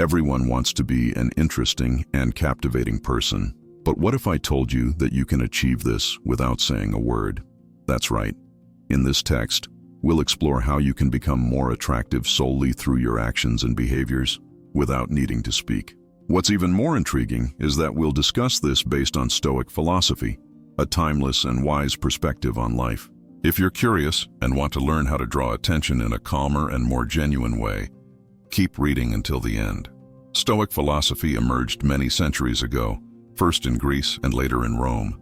Everyone wants to be an interesting and captivating person. But what if I told you that you can achieve this without saying a word? That's right. In this text, we'll explore how you can become more attractive solely through your actions and behaviors without needing to speak. What's even more intriguing is that we'll discuss this based on Stoic philosophy, a timeless and wise perspective on life. If you're curious and want to learn how to draw attention in a calmer and more genuine way, keep reading until the end. Stoic philosophy emerged many centuries ago, first in Greece and later in Rome.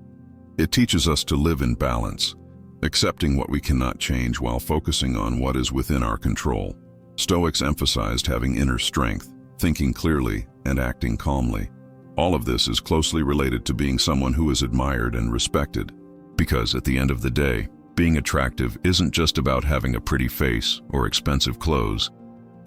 It teaches us to live in balance, accepting what we cannot change while focusing on what is within our control. Stoics emphasized having inner strength, thinking clearly, and acting calmly. All of this is closely related to being someone who is admired and respected. Because at the end of the day, being attractive isn't just about having a pretty face or expensive clothes.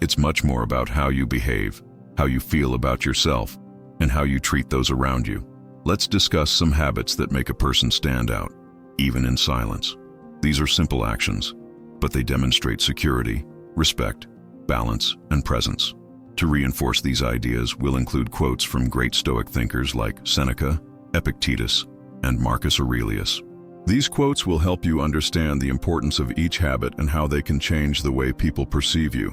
It's much more about how you behave, how you feel about yourself, and how you treat those around you. Let's discuss some habits that make a person stand out, even in silence. These are simple actions, but they demonstrate security, respect, balance, and presence. To reinforce these ideas, we'll include quotes from great Stoic thinkers like Seneca, Epictetus, and Marcus Aurelius. These quotes will help you understand the importance of each habit and how they can change the way people perceive you.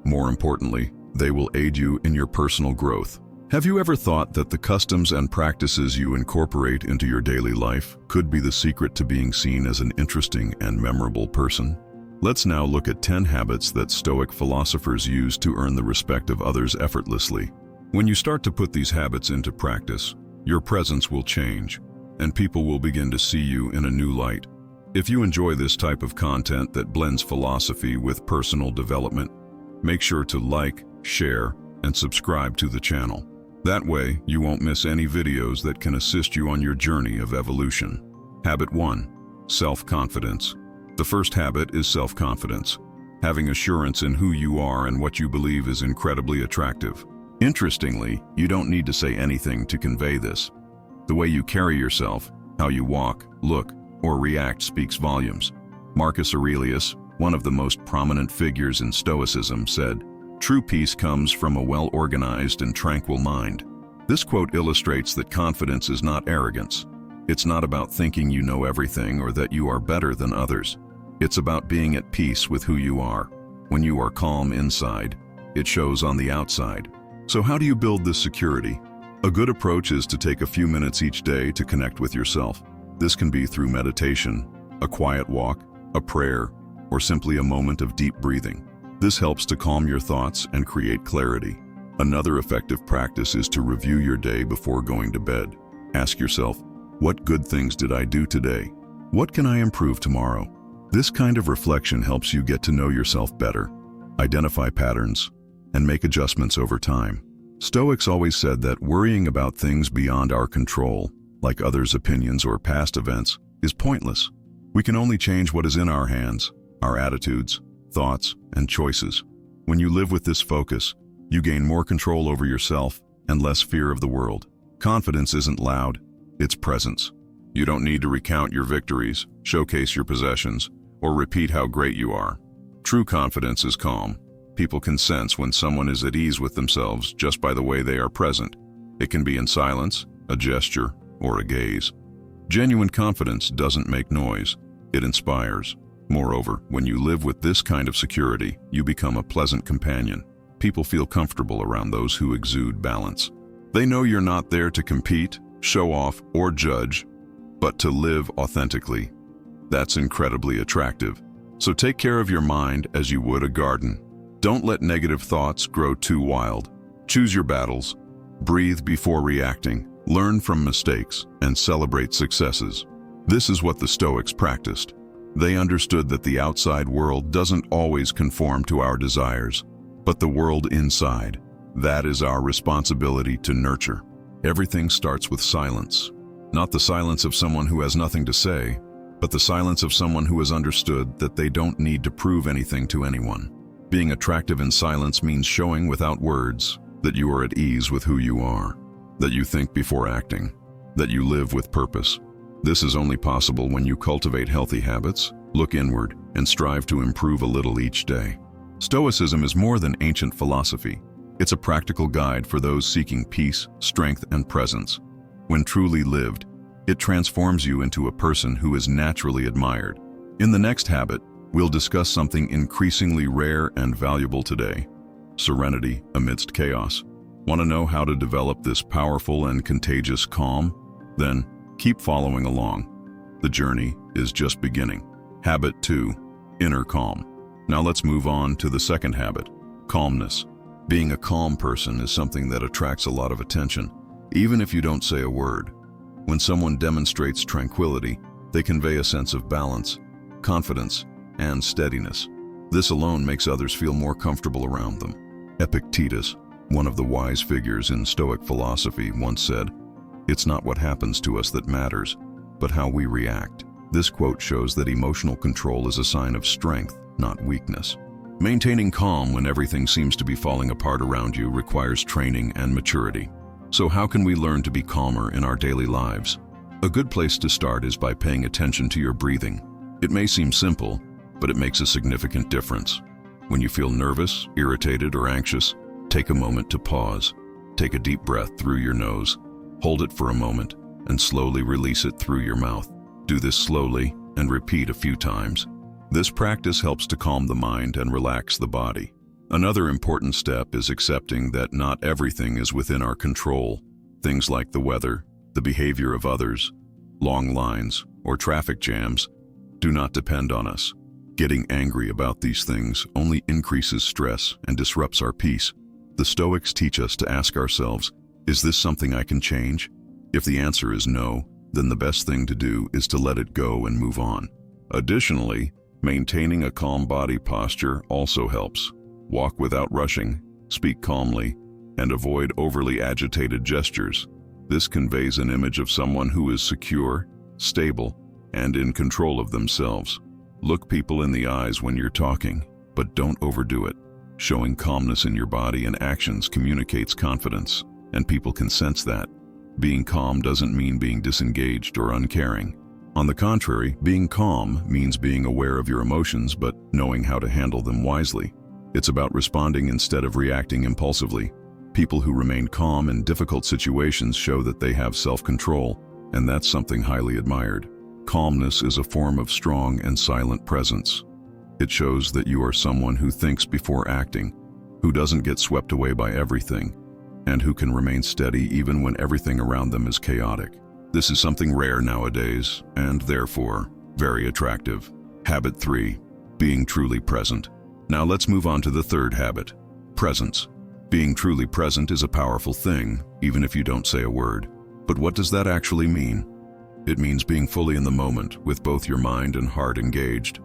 More importantly, they will aid you in your personal growth. Have you ever thought that the customs and practices you incorporate into your daily life could be the secret to being seen as an interesting and memorable person? Let's now look at 10 habits that Stoic philosophers use to earn the respect of others effortlessly. When you start to put these habits into practice, your presence will change, and people will begin to see you in a new light. If you enjoy this type of content that blends philosophy with personal development, make sure to like, share, and subscribe to the channel. That way, you won't miss any videos that can assist you on your journey of evolution. Habit 1. Self-confidence. The first habit is self-confidence. Having assurance in who you are and what you believe is incredibly attractive. Interestingly, you don't need to say anything to convey this. The way you carry yourself, how you walk, look, or react speaks volumes. Marcus Aurelius, one of the most prominent figures in Stoicism, said, "True peace comes from a well-organized and tranquil mind." This quote illustrates that confidence is not arrogance. It's not about thinking you know everything or that you are better than others. It's about being at peace with who you are. When you are calm inside, it shows on the outside. So how do you build this security? A good approach is to take a few minutes each day to connect with yourself. This can be through meditation, a quiet walk, a prayer, or simply a moment of deep breathing. This helps to calm your thoughts and create clarity. Another effective practice is to review your day before going to bed. Ask yourself, what good things did I do today? What can I improve tomorrow? This kind of reflection helps you get to know yourself better, identify patterns, and make adjustments over time. Stoics always said that worrying about things beyond our control, like others' opinions or past events, is pointless. We can only change what is in our hands, our attitudes, thoughts, and choices. When you live with this focus, you gain more control over yourself and less fear of the world. Confidence isn't loud, it's presence. You don't need to recount your victories, showcase your possessions, or repeat how great you are. True confidence is calm. People can sense when someone is at ease with themselves just by the way they are present. It can be in silence, a gesture, or a gaze. Genuine confidence doesn't make noise, it inspires. Moreover, when you live with this kind of security, you become a pleasant companion. People feel comfortable around those who exude balance. They know you're not there to compete, show off, or judge, but to live authentically. That's incredibly attractive. So take care of your mind as you would a garden. Don't let negative thoughts grow too wild. Choose your battles. Breathe before reacting. Learn from mistakes and celebrate successes. This is what the Stoics practiced. They understood that the outside world doesn't always conform to our desires, but the world inside, that is our responsibility to nurture. Everything starts with silence. Not the silence of someone who has nothing to say, but the silence of someone who has understood that they don't need to prove anything to anyone. Being attractive in silence means showing without words that you are at ease with who you are, that you think before acting, that you live with purpose. This is only possible when you cultivate healthy habits, look inward, and strive to improve a little each day. Stoicism is more than ancient philosophy. It's a practical guide for those seeking peace, strength, and presence. When truly lived, it transforms you into a person who is naturally admired. In the next habit, we'll discuss something increasingly rare and valuable today: serenity amidst chaos. Want to know how to develop this powerful and contagious calm? Then keep following along. The journey is just beginning. Habit 2, inner calm. Now let's move on to the second habit, calmness. Being a calm person is something that attracts a lot of attention, even if you don't say a word. When someone demonstrates tranquility, they convey a sense of balance, confidence, and steadiness. This alone makes others feel more comfortable around them. Epictetus, one of the wise figures in Stoic philosophy, once said, "It's not what happens to us that matters, but how we react." This quote shows that emotional control is a sign of strength, not weakness. Maintaining calm when everything seems to be falling apart around you requires training and maturity. So how can we learn to be calmer in our daily lives? A good place to start is by paying attention to your breathing. It may seem simple, but it makes a significant difference. When you feel nervous, irritated, or anxious, take a moment to pause. Take a deep breath through your nose, hold it for a moment, and slowly release it through your mouth. Do this slowly and repeat a few times. This practice helps to calm the mind and relax the body. Another important step is accepting that not everything is within our control. Things like the weather, the behavior of others, long lines, or traffic jams do not depend on us. Getting angry about these things only increases stress and disrupts our peace. The Stoics teach us to ask ourselves, is this something I can change? If the answer is no, then the best thing to do is to let it go and move on. Additionally, maintaining a calm body posture also helps. Walk without rushing, speak calmly, and avoid overly agitated gestures. This conveys an image of someone who is secure, stable, and in control of themselves. Look people in the eyes when you're talking, but don't overdo it. Showing calmness in your body and actions communicates confidence, and people can sense that. Being calm doesn't mean being disengaged or uncaring. On the contrary, being calm means being aware of your emotions but knowing how to handle them wisely. It's about responding instead of reacting impulsively. People who remain calm in difficult situations show that they have self-control, and that's something highly admired. Calmness is a form of strong and silent presence. It shows that you are someone who thinks before acting, who doesn't get swept away by everything, and who can remain steady even when everything around them is chaotic. This is something rare nowadays, and therefore, very attractive. Habit 3, being truly present. Now let's move on to the third habit, presence. Being truly present is a powerful thing, even if you don't say a word. But what does that actually mean? It means being fully in the moment, with both your mind and heart engaged,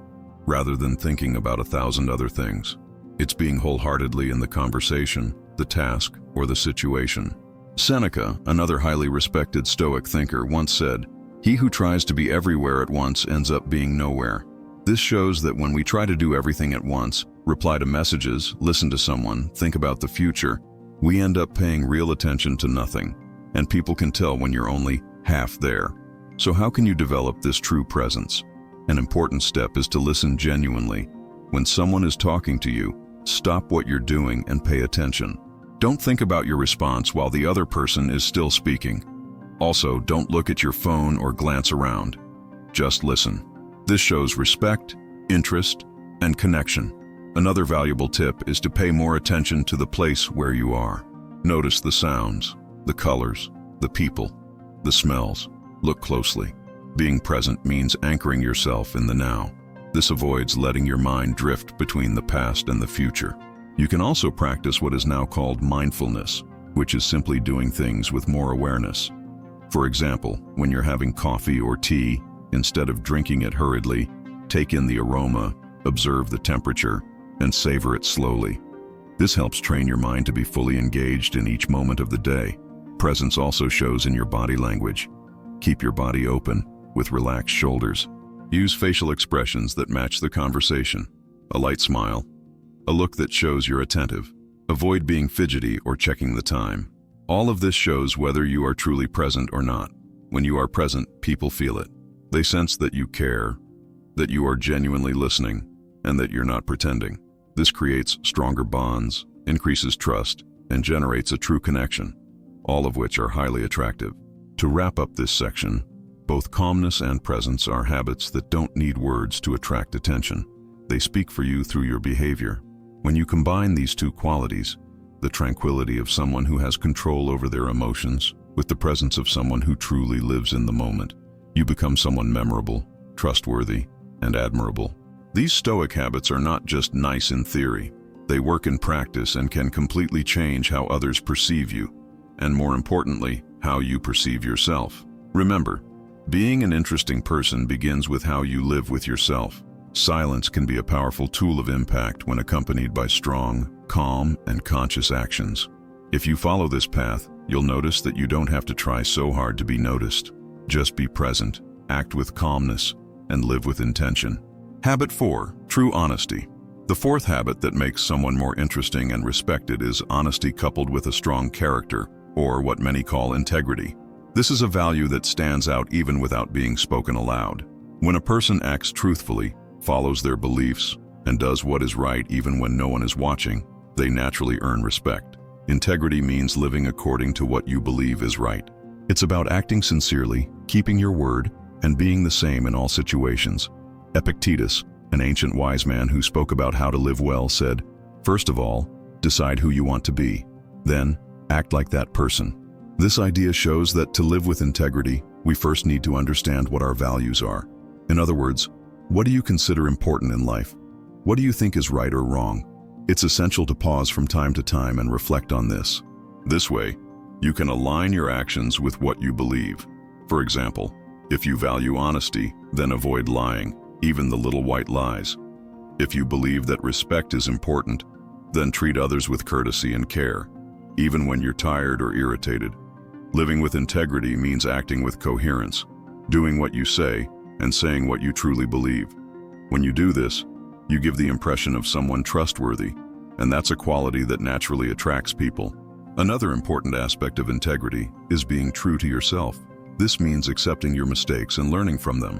rather than thinking about 1,000 other things. It's being wholeheartedly in the conversation, the task, or the situation. Seneca, another highly respected Stoic thinker, once said, "He who tries to be everywhere at once ends up being nowhere." This shows that when we try to do everything at once, reply to messages, listen to someone, think about the future, we end up paying real attention to nothing, and people can tell when you're only half there. So how can you develop this true presence? An important step is to listen genuinely. When someone is talking to you, stop what you're doing and pay attention. Don't think about your response while the other person is still speaking. Also, don't look at your phone or glance around. Just listen. This shows respect, interest, and connection. Another valuable tip is to pay more attention to the place where you are. Notice the sounds, the colors, the people, the smells. Look closely. Being present means anchoring yourself in the now. This avoids letting your mind drift between the past and the future. You can also practice what is now called mindfulness, which is simply doing things with more awareness. For example, when you're having coffee or tea, instead of drinking it hurriedly, take in the aroma, observe the temperature, and savor it slowly. This helps train your mind to be fully engaged in each moment of the day. Presence also shows in your body language. Keep your body open, with relaxed shoulders. Use facial expressions that match the conversation. A light smile, a look that shows you're attentive. Avoid being fidgety or checking the time. All of this shows whether you are truly present or not. When you are present, people feel it. They sense that you care, that you are genuinely listening, and that you're not pretending. This creates stronger bonds, increases trust, and generates a true connection, all of which are highly attractive. To wrap up this section, both calmness and presence are habits that don't need words to attract attention. They speak for you through your behavior. When you combine these two qualities, the tranquility of someone who has control over their emotions with the presence of someone who truly lives in the moment, you become someone memorable, trustworthy, and admirable. These Stoic habits are not just nice in theory. They work in practice and can completely change how others perceive you, and more importantly, how you perceive yourself. Remember, being an interesting person begins with how you live with yourself. Silence can be a powerful tool of impact when accompanied by strong, calm, and conscious actions. If you follow this path, you'll notice that you don't have to try so hard to be noticed. Just be present, act with calmness, and live with intention. Habit 4. True honesty. The fourth habit that makes someone more interesting and respected is honesty coupled with a strong character, or what many call integrity. This is a value that stands out even without being spoken aloud. When a person acts truthfully, follows their beliefs, and does what is right even when no one is watching, they naturally earn respect. Integrity means living according to what you believe is right. It's about acting sincerely, keeping your word, and being the same in all situations. Epictetus, an ancient wise man who spoke about how to live well, said, "First of all, decide who you want to be. Then, act like that person." This idea shows that to live with integrity, we first need to understand what our values are. In other words, what do you consider important in life? What do you think is right or wrong? It's essential to pause from time to time and reflect on this. This way, you can align your actions with what you believe. For example, if you value honesty, then avoid lying, even the little white lies. If you believe that respect is important, then treat others with courtesy and care, even when you're tired or irritated. Living with integrity means acting with coherence, doing what you say, and saying what you truly believe. When you do this, you give the impression of someone trustworthy, and that's a quality that naturally attracts people. Another important aspect of integrity is being true to yourself. This means accepting your mistakes and learning from them.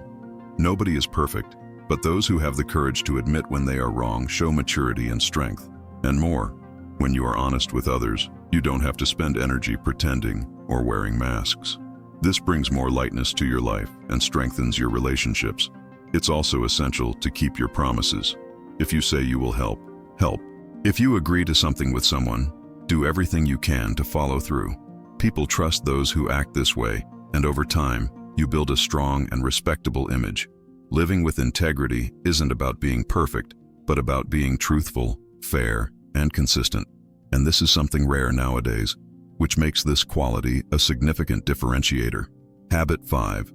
Nobody is perfect, but those who have the courage to admit when they are wrong show maturity and strength. And more, when you are honest with others, you don't have to spend energy pretending or wearing masks. This brings more lightness to your life and strengthens your relationships. It's also essential to keep your promises. If you say you will help, help. If you agree to something with someone, do everything you can to follow through. People trust those who act this way, and over time, you build a strong and respectable image. Living with integrity isn't about being perfect, but about being truthful, fair, and consistent. And this is something rare nowadays, which makes this quality a significant differentiator. Habit 5.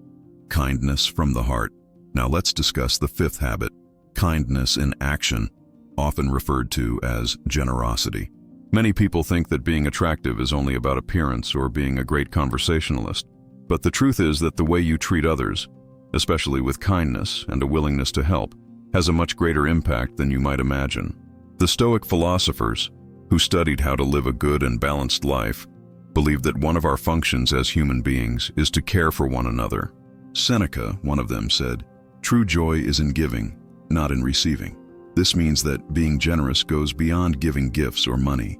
Kindness from the heart. Now let's discuss the fifth habit, kindness in action, often referred to as generosity. Many people think that being attractive is only about appearance or being a great conversationalist. But the truth is that the way you treat others, especially with kindness and a willingness to help, has a much greater impact than you might imagine. The Stoic philosophers, who studied how to live a good and balanced life, believed that one of our functions as human beings is to care for one another. Seneca, one of them, said, "True joy is in giving, not in receiving." This means that being generous goes beyond giving gifts or money.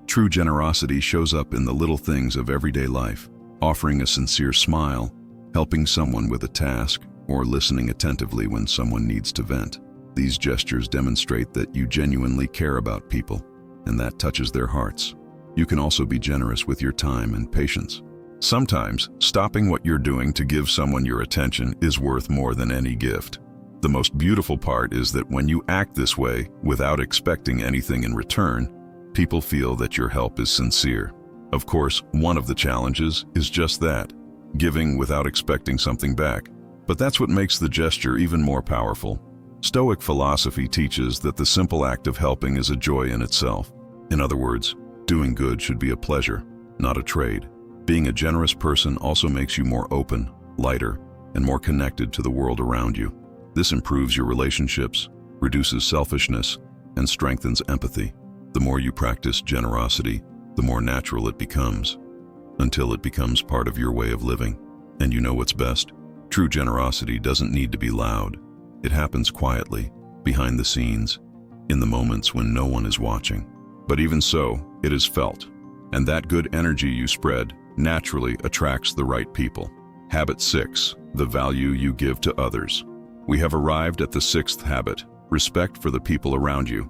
True generosity shows up in the little things of everyday life, offering a sincere smile, helping someone with a task, or listening attentively when someone needs to vent. These gestures demonstrate that you genuinely care about people, and that touches their hearts. You can also be generous with your time and patience. Sometimes, stopping what you're doing to give someone your attention is worth more than any gift. The most beautiful part is that when you act this way, without expecting anything in return, people feel that your help is sincere. Of course, one of the challenges is just that, giving without expecting something back. But that's what makes the gesture even more powerful. Stoic philosophy teaches that the simple act of helping is a joy in itself. In other words, doing good should be a pleasure, not a trade. Being a generous person also makes you more open, lighter, and more connected to the world around you. This improves your relationships, reduces selfishness, and strengthens empathy. The more you practice generosity, the more natural it becomes, until it becomes part of your way of living. And you know what's best? True generosity doesn't need to be loud. It happens quietly, behind the scenes, in the moments when no one is watching. But even so, it is felt. And that good energy you spread naturally attracts the right people. Habit 6, the value you give to others. We have arrived at the 6th habit, respect for the people around you.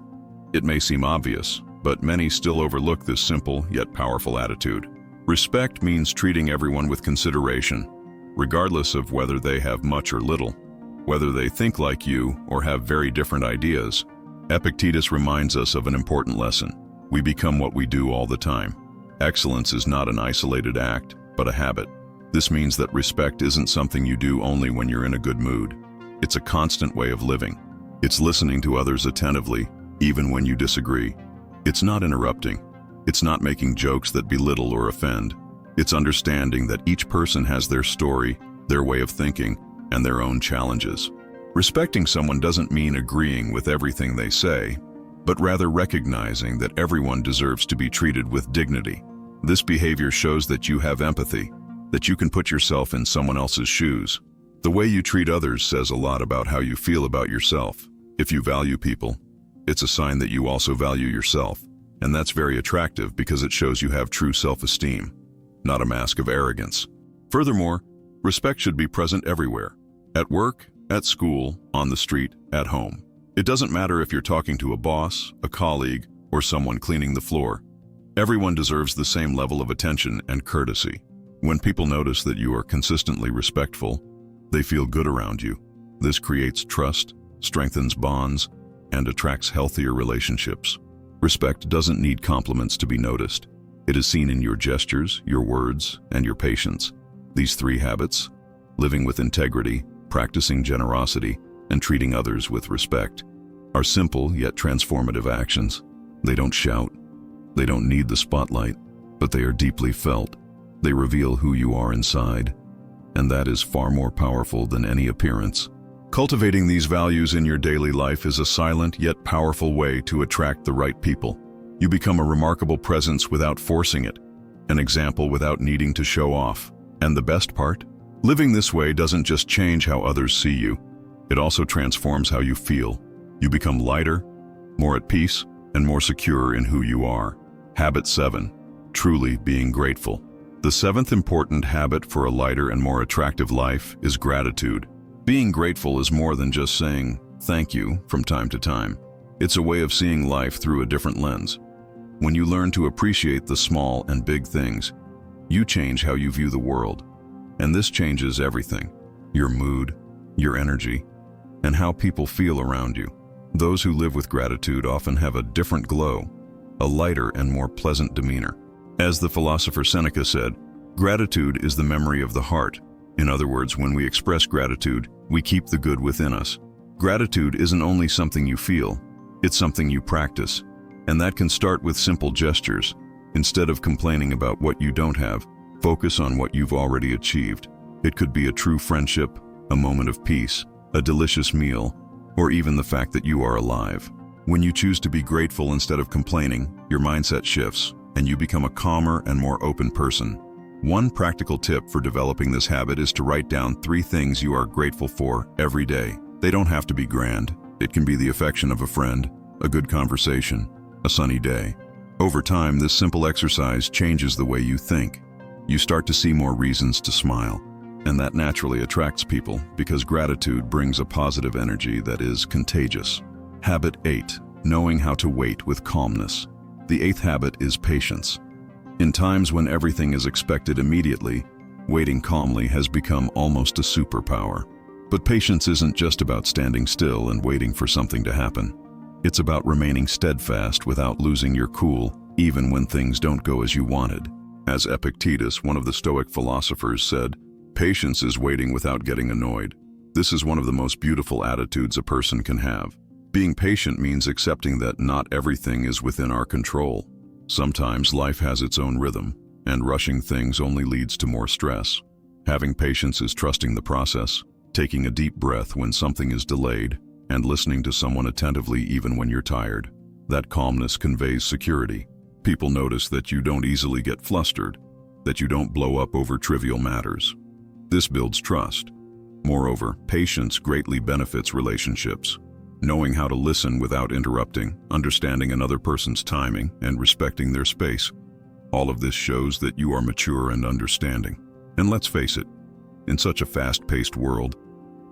It may seem obvious, but many still overlook this simple yet powerful attitude. Respect means treating everyone with consideration, regardless of whether they have much or little, whether they think like you or have very different ideas. Epictetus reminds us of an important lesson. We become what we do all the time. Excellence is not an isolated act, but a habit. This means that respect isn't something you do only when you're in a good mood. It's a constant way of living. It's listening to others attentively, even when you disagree. It's not interrupting. It's not making jokes that belittle or offend. It's understanding that each person has their story, their way of thinking, and their own challenges. Respecting someone doesn't mean agreeing with everything they say, but rather recognizing that everyone deserves to be treated with dignity. This behavior shows that you have empathy, that you can put yourself in someone else's shoes. The way you treat others says a lot about how you feel about yourself. If you value people, it's a sign that you also value yourself, and that's very attractive because it shows you have true self-esteem, not a mask of arrogance. Furthermore, respect should be present everywhere. At work, at school, on the street, at home. It doesn't matter if you're talking to a boss, a colleague, or someone cleaning the floor. Everyone deserves the same level of attention and courtesy. When people notice that you are consistently respectful, they feel good around you. This creates trust, strengthens bonds, and attracts healthier relationships. Respect doesn't need compliments to be noticed. It is seen in your gestures, your words, and your patience. These 3 habits, living with integrity, practicing generosity, and treating others with respect, are simple yet transformative actions. They don't shout. They don't need the spotlight, but they are deeply felt. They reveal who you are inside, and that is far more powerful than any appearance. Cultivating these values in your daily life is a silent yet powerful way to attract the right people. You become a remarkable presence without forcing it, an example without needing to show off. And the best part? Living this way doesn't just change how others see you, it also transforms how you feel. You become lighter, more at peace, and more secure in who you are. Habit 7, truly being grateful. The 7th important habit for a lighter and more attractive life is gratitude. Being grateful is more than just saying thank you from time to time. It's a way of seeing life through a different lens. When you learn to appreciate the small and big things, you change how you view the world. And this changes everything: your mood, your energy, and how people feel around you. Those who live with gratitude often have a different glow, a lighter and more pleasant demeanor. As the philosopher Seneca said, gratitude is the memory of the heart. In other words, when we express gratitude, we keep the good within us. Gratitude isn't only something you feel, it's something you practice. And that can start with simple gestures. Instead of complaining about what you don't have, focus on what you've already achieved. It could be a true friendship, a moment of peace, a delicious meal, or even the fact that you are alive. When you choose to be grateful instead of complaining, your mindset shifts, and you become a calmer and more open person. One practical tip for developing this habit is to write down 3 things you are grateful for every day. They don't have to be grand. It can be the affection of a friend, a good conversation, a sunny day. Over time, this simple exercise changes the way you think. You start to see more reasons to smile, and that naturally attracts people because gratitude brings a positive energy that is contagious. Habit 8, knowing how to wait with calmness. The 8th habit is patience. In times when everything is expected immediately, waiting calmly has become almost a superpower. But patience isn't just about standing still and waiting for something to happen. It's about remaining steadfast without losing your cool, even when things don't go as you wanted. As Epictetus, one of the Stoic philosophers, said, "Patience is waiting without getting annoyed." This is one of the most beautiful attitudes a person can have. Being patient means accepting that not everything is within our control. Sometimes life has its own rhythm, and rushing things only leads to more stress. Having patience is trusting the process, taking a deep breath when something is delayed, and listening to someone attentively even when you're tired. That calmness conveys security. People notice that you don't easily get flustered, that you don't blow up over trivial matters. This builds trust. Moreover, patience greatly benefits relationships. Knowing how to listen without interrupting, understanding another person's timing, and respecting their space All of this shows that you are mature and understanding. And let's face it, in such a fast-paced world,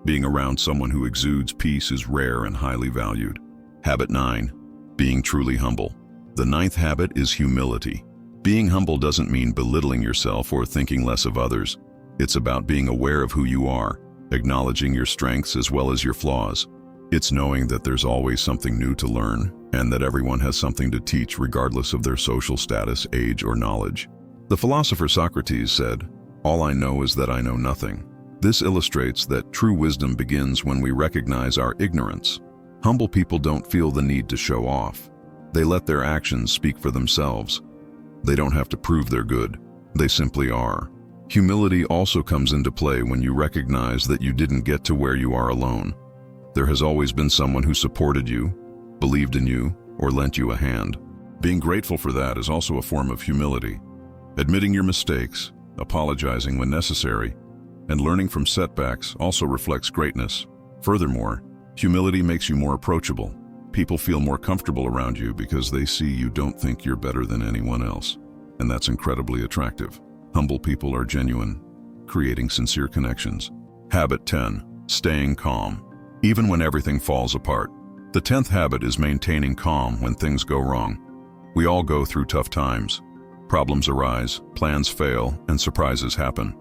being around someone who exudes peace is rare and highly valued. Habit 9. Being truly humble. The 9th habit is humility. Being humble doesn't mean belittling yourself or thinking less of others. It's about being aware of who you are, acknowledging your strengths as well as your flaws. It's knowing that there's always something new to learn, and that everyone has something to teach regardless of their social status, age, or knowledge. The philosopher Socrates said, "All I know is that I know nothing." This illustrates that true wisdom begins when we recognize our ignorance. Humble people don't feel the need to show off. They let their actions speak for themselves. They don't have to prove they're good. They simply are. Humility also comes into play when you recognize that you didn't get to where you are alone. There has always been someone who supported you, believed in you, or lent you a hand. Being grateful for that is also a form of humility. Admitting your mistakes, apologizing when necessary, and learning from setbacks also reflects greatness. Furthermore, humility makes you more approachable. People feel more comfortable around you because they see you don't think you're better than anyone else, and that's incredibly attractive. Humble people are genuine, creating sincere connections. Habit 10. Staying calm, even when everything falls apart. The 10th habit is maintaining calm when things go wrong. We all go through tough times. Problems arise, plans fail, and surprises happen.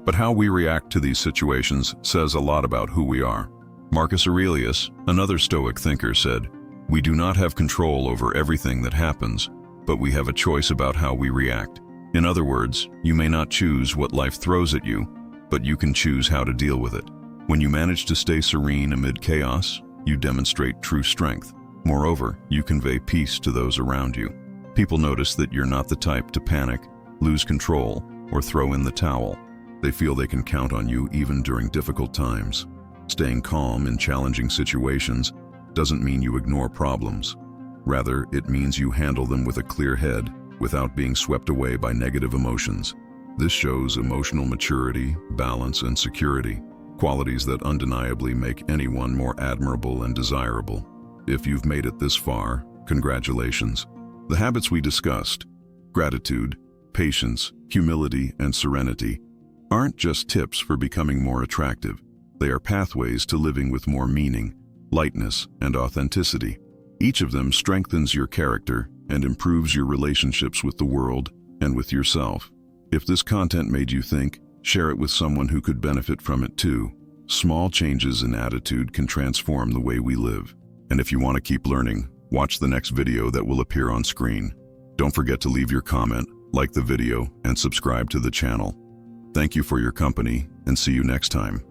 But how we react to these situations says a lot about who we are. Marcus Aurelius, another Stoic thinker, said, "We do not have control over everything that happens, but we have a choice about how we react." In other words, you may not choose what life throws at you, but you can choose how to deal with it. When you manage to stay serene amid chaos, you demonstrate true strength. Moreover, you convey peace to those around you. People notice that you're not the type to panic, lose control, or throw in the towel. They feel they can count on you even during difficult times. Staying calm in challenging situations doesn't mean you ignore problems. Rather, it means you handle them with a clear head without being swept away by negative emotions. This shows emotional maturity, balance, and security, qualities that undeniably make anyone more admirable and desirable. If you've made it this far, congratulations. The habits we discussed, gratitude, patience, humility, and serenity, aren't just tips for becoming more attractive. They are pathways to living with more meaning, lightness, and authenticity. Each of them strengthens your character and improves your relationships with the world and with yourself. If this content made you think, share it with someone who could benefit from it too. Small changes in attitude can transform the way we live. And if you want to keep learning, watch the next video that will appear on screen. Don't forget to leave your comment, like the video, and subscribe to the channel. Thank you for your company, and see you next time.